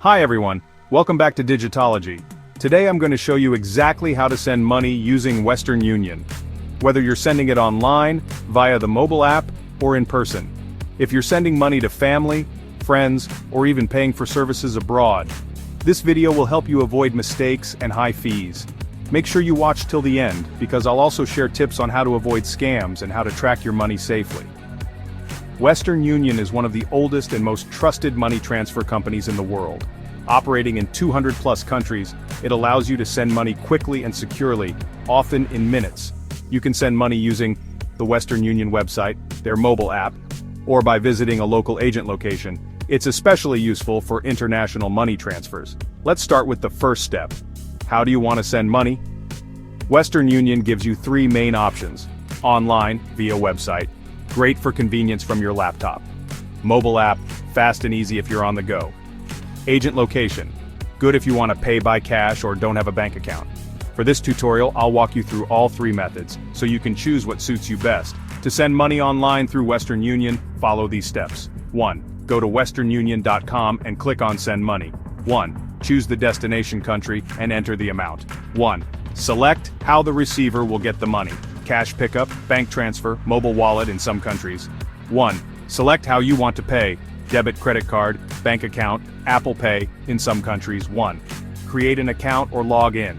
Hi everyone, welcome back to Digitology. Today I'm going to show you exactly how to send money using Western Union. Whether you're sending it online, via the mobile app, or in person. If you're sending money to family, friends, or even paying for services abroad, this video will help you avoid mistakes and high fees. Make sure you watch till the end, because I'll also share tips on how to avoid scams and how to track your money safely. Western Union is one of the oldest and most trusted money transfer companies in the world. Operating in 200+ countries, it allows you to send money quickly and securely, often in minutes. You can send money using the Western Union website, their mobile app, or by visiting a local agent location. It's especially useful for international money transfers. Let's start with the first step. How do you want to send money? Western Union gives you three main options. Online, via website. Great for convenience from your laptop. Mobile app, fast and easy if you're on the go. Agent location. Good if you want to pay by cash or don't have a bank account. For this tutorial, I'll walk you through all three methods, so you can choose what suits you best. To send money online through Western Union, follow these steps. 1. Go to westernunion.com and click on Send Money. 1. Choose the destination country and enter the amount. 1. Select how the receiver will get the money. Cash pickup, bank transfer, mobile wallet in some countries. 1. Select how you want to pay. Debit, credit card, bank account, Apple Pay in some countries. 1. Create an account or log in.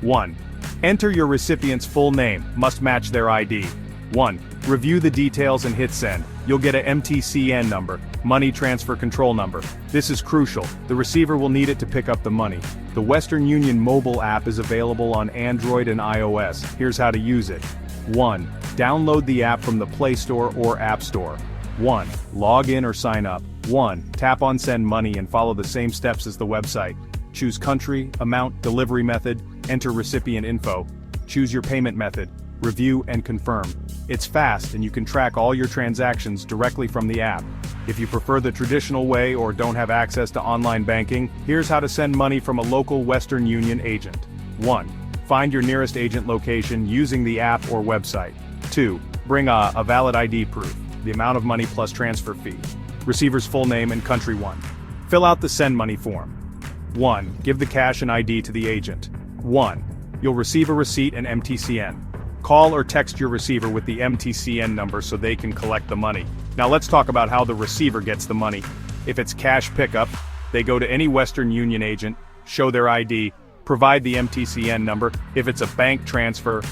1. Enter your recipient's full name, must match their ID. 1. Review the details and hit send. You'll get a MTCN number, money transfer control number. This is crucial. The receiver will need it to pick up the money. The Western Union mobile app is available on Android and iOS. Here's how to use it. 1. Download the app from the Play Store or App Store. 1. Log in or sign up. 1. Tap on Send Money and follow the same steps as the website. Choose country, amount, delivery method, enter recipient info. Choose your payment method. Review and confirm. It's fast and you can track all your transactions directly from the app. If you prefer the traditional way or don't have access to online banking, here's how to send money from a local Western Union agent. 1. Find your nearest agent location using the app or website. 2. Bring a valid ID proof, the amount of money plus transfer fee. Receiver's full name and country. 1. Fill out the Send Money form. 1. Give the cash and ID to the agent. 1. You'll receive a receipt and MTCN. Call or text your receiver with the MTCN number so they can collect the money. Now let's talk about how the receiver gets the money. If it's cash pickup, they go to any Western Union agent, show their ID, provide the MTCN number. If it's a bank transfer,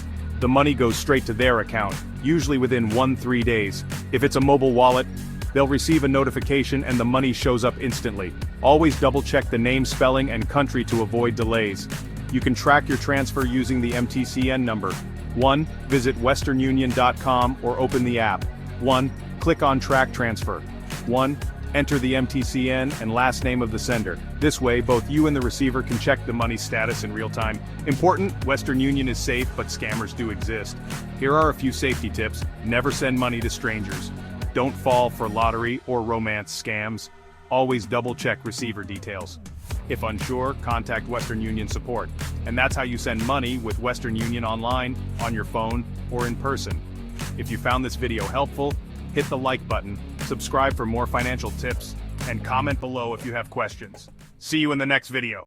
the money goes straight to their account, usually within 1-3 days. If it's a mobile wallet, they'll receive a notification and the money shows up instantly. Always double check the name spelling and country to avoid delays. You can track your transfer using the MTCN number. 1. Visit westernunion.com or open the app. 1. Click on Track Transfer. 1. Enter the MTCN and last name of the sender. This way, both you and the receiver can check the money status in real time. Important, Western Union is safe, but scammers do exist. Here are a few safety tips. Never send money to strangers. Don't fall for lottery or romance scams. Always double-check receiver details. If unsure, contact Western Union support. And that's how you send money with Western Union online, on your phone, or in person. If you found this video helpful, hit the like button, subscribe for more financial tips, and comment below if you have questions. See you in the next video.